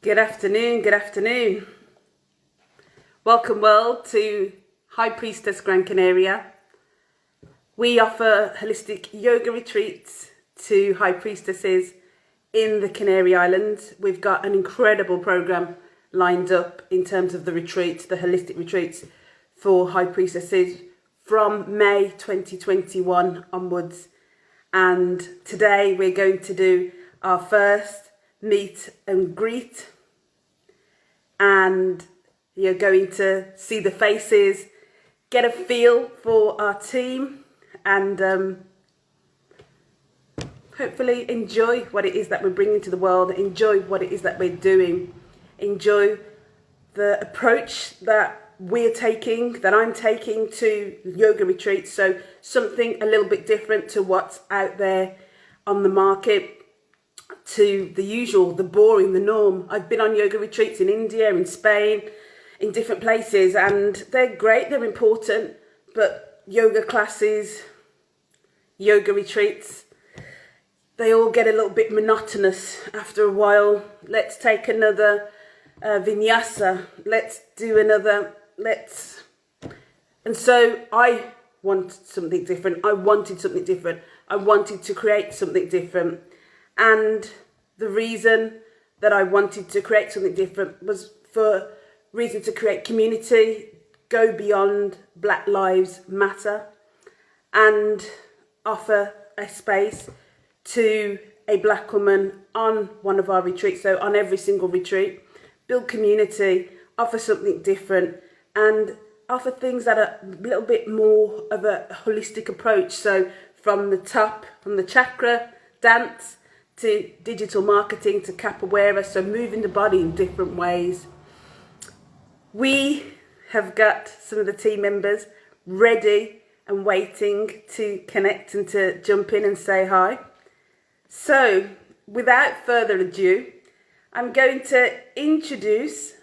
Good afternoon, good afternoon. Welcome world to High Priestess Gran Canaria. We offer holistic yoga retreats to High Priestesses in the Canary Islands. We've got an incredible program lined up in terms of the retreats, the holistic retreats for High Priestesses from May 2021 onwards. And today we're going to do our first meet and greet, and you're going to see the faces, get a feel for our team, and hopefully enjoy what it is that we're bringing to the world, enjoy what it is that we're doing, enjoy the approach that we're taking, that I'm taking to yoga retreats. So something a little bit different to what's out there on the market, to the usual, the boring, the norm. I've been on yoga retreats in India, in Spain, in different places, and they're great, they're important, but yoga classes, yoga retreats, they all get a little bit monotonous after a while. Let's take another vinyasa, let's do another, and so I want something different. I wanted something different. I wanted to create something different. And the reason that I wanted to create something different was for reason to create community, go beyond Black Lives Matter, and offer a space to a Black woman on one of our retreats. So on every single retreat, build community, offer something different, and offer things that are a little bit more of a holistic approach. So from the top, from the chakra, dance, to digital marketing, to capoeira, so moving the body in different ways. We have got some of the team members ready and waiting to connect and to jump in and say hi. So without further ado, I'm going to introduce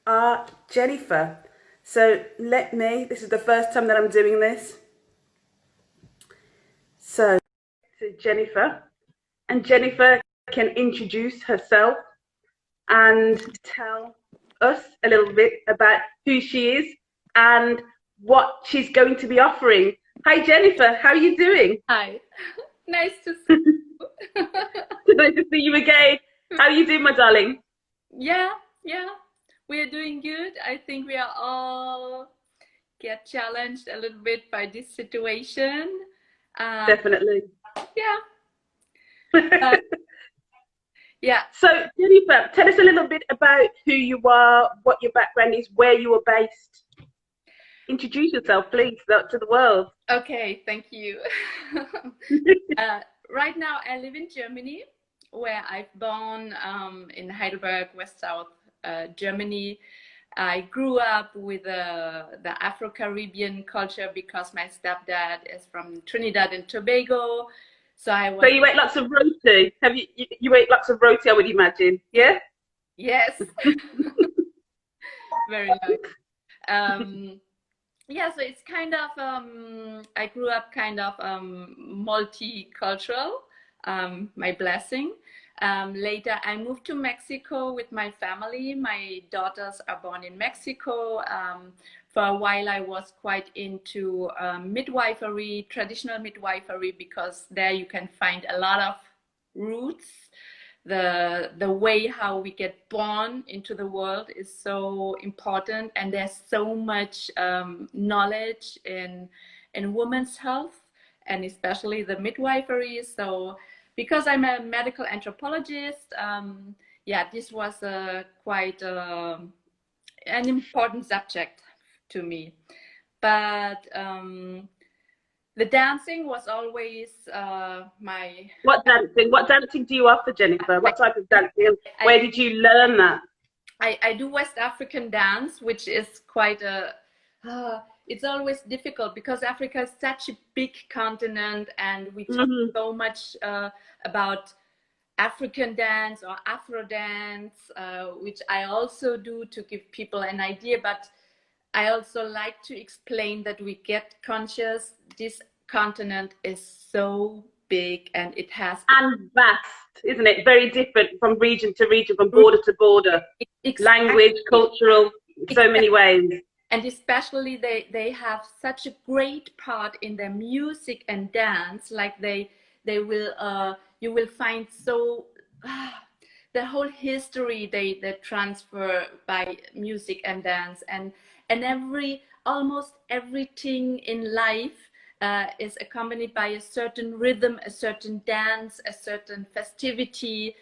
our Jennifer. So this is the first time that I'm doing this. So to Jennifer. And Jennifer can introduce herself and tell us a little bit about who she is and what she's going to be offering. Hi, Jennifer. How are you doing? Hi. Nice to see you. Nice to see you again. How are you doing, my darling? Yeah. We are doing good. I think we are all get challenged a little bit by this situation. Definitely. Yeah. Yeah. So, Jennifer, tell us a little bit about who you are, what your background is, where you are based. Introduce yourself, please, to the world. Okay, thank you. Right now, I live in Germany, where I've born in Heidelberg, West South Germany. I grew up with the Afro-Caribbean culture because my stepdad is from Trinidad and Tobago. So you ate lots of roti. Have you ate lots of roti, I would imagine, yeah? Yes. Very nice. Yeah, so it's kind of I grew up kind of multicultural, my blessing. Later I moved to Mexico with my family. My daughters are born in Mexico. For a while I was quite into midwifery, traditional midwifery, because there you can find a lot of roots. The way how we get born into the world is so important, and there's so much knowledge in women's health, and especially the midwifery. So because I'm a medical anthropologist, yeah, this was quite an important subject to me. But the dancing was always my... What dancing do you offer, Jennifer? What type of dancing? Where did you learn that? I do West African dance, which is quite a... it's always difficult because Africa is such a big continent, and we talk so much about African dance or Afro dance, which I also do to give people an idea. But I also like to explain that we get conscious. This continent is so big, and it has and vast, isn't it? Very different from region to region, from border to border. Language, cultural, so many ways. And especially they have such a great part in their music and dance. Like they will you will find so the whole history they transfer by music and dance, and almost everything in life is accompanied by a certain rhythm, a certain dance, a certain festivity.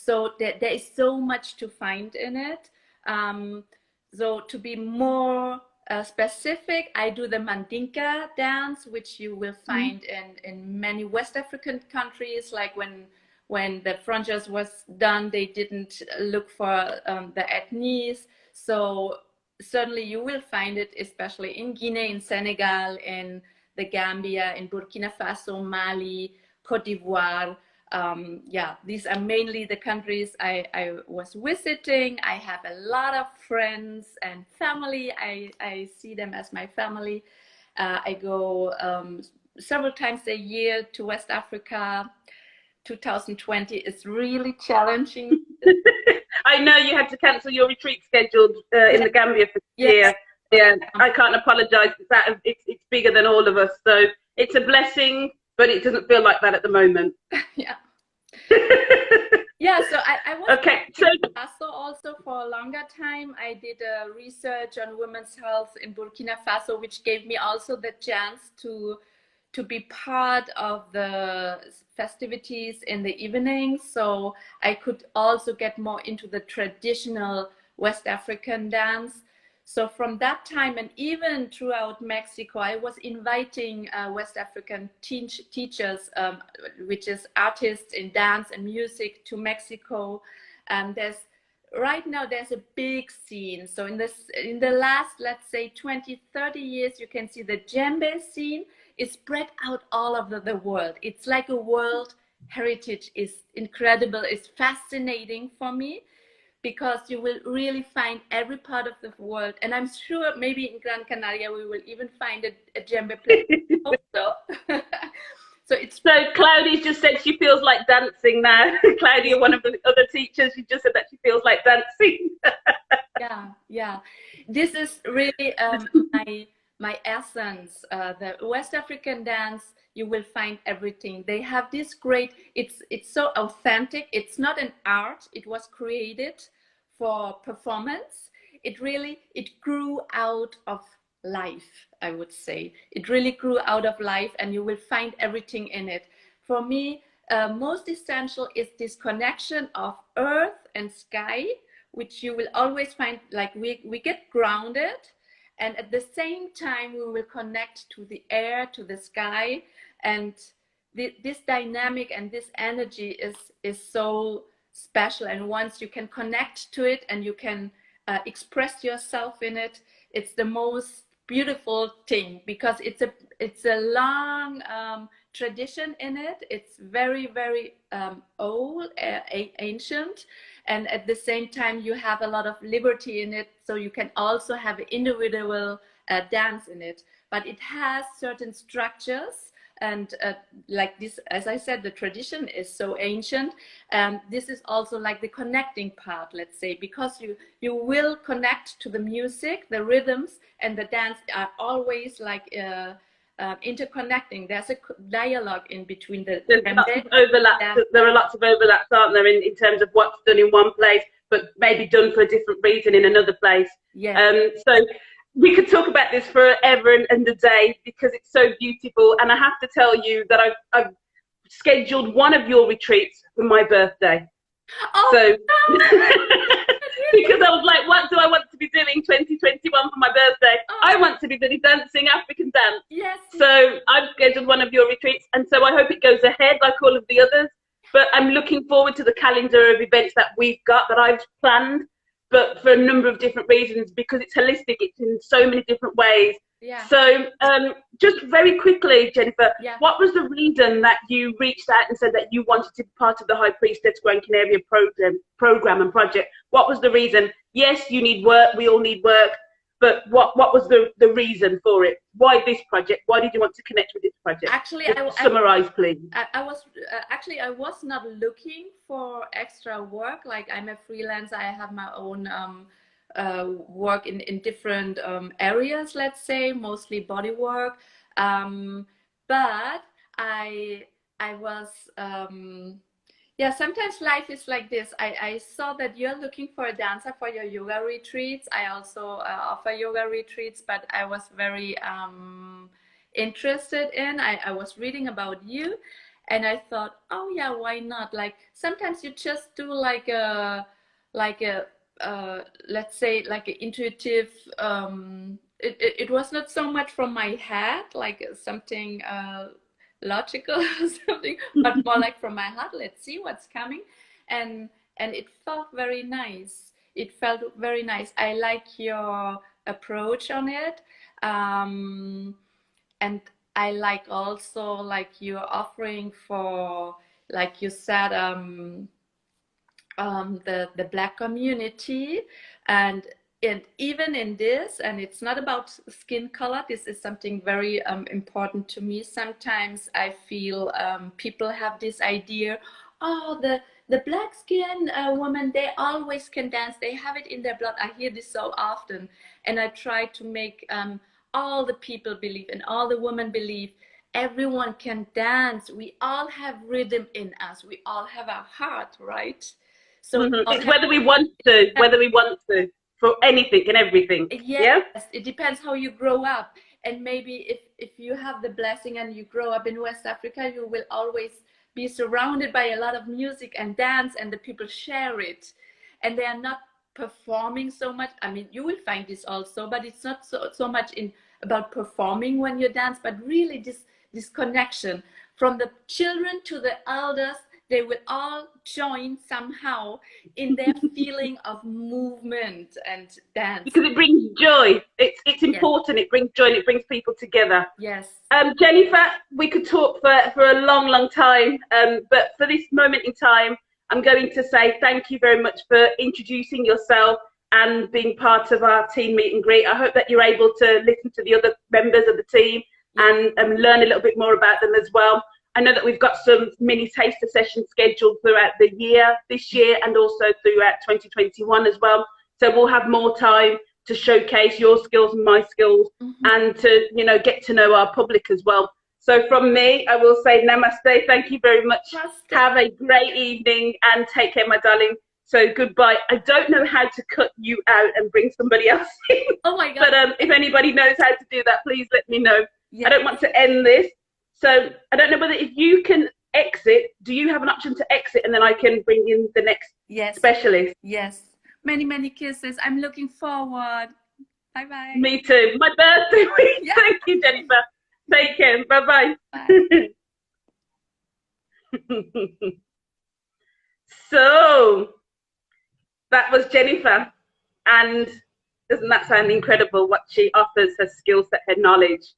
So there is so much to find in it. So to be more specific, I do the Mandinka dance, which you will find in many West African countries. Like when the frontiers was done, they didn't look for the ethnies. So certainly you will find it, especially in Guinea, in Senegal, in the Gambia, in Burkina Faso, Mali, Cote d'Ivoire. Yeah, these are mainly the countries I was visiting. I have a lot of friends and family. I see them as my family. I go several times a year to West Africa. 2020 is really challenging. I know you had to cancel your retreat scheduled in the Gambia for this year. Yeah, I can't apologize. It's bigger than all of us. So it's a blessing, but it doesn't feel like that at the moment. Yeah. Yeah, so I was in Faso also for a longer time. I did research on women's health in Burkina Faso, which gave me also the chance to be part of the festivities in the evening. So I could also get more into the traditional West African dance. So from that time, and even throughout Mexico, I was inviting West African teachers, which is artists in dance and music, to Mexico. And right now there's a big scene. So in the last, let's say 20, 30 years, you can see the djembe scene is spread out all over the world. It's like a world heritage. Is incredible. It's fascinating for me, because you will really find every part of the world. And I'm sure maybe in Gran Canaria, we will even find a djembe place also. So Claudia just said she feels like dancing now. Claudia, one of the other teachers, she just said that she feels like dancing. Yeah. This is really my essence. The West African dance, you will find everything. They have this great, it's so authentic. It's not an art. It was created for performance. It grew out of life, I would say. It really grew out of life, and you will find everything in it. For me, most essential is this connection of earth and sky, which you will always find, like we get grounded, and at the same time we will connect to the air, to the sky, and this dynamic and this energy is so special. And once you can connect to it and you can express yourself in it, it's the most beautiful thing, because it's a long tradition in it. It's very, very old, ancient, and at the same time you have a lot of liberty in it, so you can also have individual dance in it, but it has certain structures. And like this, as I said, the tradition is so ancient. This is also like the connecting part, let's say, because you will connect to the music, the rhythms, and the dance are always like interconnecting. There's a dialogue in between the. There's lots of overlaps. There are lots of overlaps, aren't there, in terms of what's done in one place, but maybe done for a different reason in another place. Yeah. So we could talk about this forever and a day, because it's so beautiful. And I have to tell you that I've scheduled one of your retreats for my birthday. Oh, so because I was like, what do I want to be doing 2021 for my birthday? Oh. I want to be really dancing African dance. Yes. So I've scheduled one of your retreats, and so I hope it goes ahead like all of the others. But I'm looking forward to the calendar of events that we've got, that I've planned, but for a number of different reasons, because it's holistic. It's in so many different ways. Yeah. So just very quickly, Jennifer, yeah. What was the reason that you reached out and said that you wanted to be part of the High Priestess Gran Canaria program and project? What was the reason? Yes, you need work. We all need work. but what was the reason for it? Why this project? Why did you want to connect with this project? Actually, summarize, please. I was actually, I was not looking for extra work. Like, I'm a freelancer. I have my own work in different areas, let's say, mostly body work. But I was yeah, sometimes life is like this. I saw that you're looking for a dancer for your yoga retreats. I also offer yoga retreats, but I was very interested in. I was reading about you, and I thought, oh yeah, why not? Like, sometimes you just do like a let's say, like an intuitive. It was not so much from my head, like something logical or something, but more like from my heart. Let's see what's coming. And it felt very nice. It felt very nice. I like your approach on it. And I like also, like, you're offering for, like you said, the Black community, and even in this, and it's not about skin color, this is something very important to me. Sometimes I feel people have this idea, oh, the Black skin woman, they always can dance, they have it in their blood. I hear this so often, and I try to make all the people believe, and all the women believe, everyone can dance. We all have rhythm in us. We all have our heart, right? So it's whether we want to, for anything and everything. Yes, yeah? It depends how you grow up. And maybe if you have the blessing and you grow up in West Africa, you will always be surrounded by a lot of music and dance, and the people share it. And they are not performing so much. I mean, you will find this also, but it's not so much about performing when you dance, but really this connection from the children to the elders. They will all join somehow in their feeling of movement and dance. Because it brings joy. It's important. Yes. It brings joy and it brings people together. Yes. Jennifer, we could talk for a long, long time. But for this moment in time, I'm going to say thank you very much for introducing yourself and being part of our team meet and greet. I hope that you're able to listen to the other members of the team and learn a little bit more about them as well. I know that we've got some mini taster sessions scheduled throughout the year, this year, and also throughout 2021 as well. So we'll have more time to showcase your skills and my skills, and to, you know, get to know our public as well. So from me, I will say namaste. Thank you very much. Namaste. Have a great evening and take care, my darling. So goodbye. I don't know how to cut you out and bring somebody else in. Oh my God. But if anybody knows how to do that, please let me know. Yes. I don't want to end this. So I don't know whether if you can exit, do you have an option to exit and then I can bring in the next specialist? Yes. Many, many kisses. I'm looking forward. Bye-bye. Me too. My birthday week. Yeah. Thank you, Jennifer. Take care. Bye-bye. Bye. So that was Jennifer. And doesn't that sound incredible, what she offers, her skill set, her knowledge?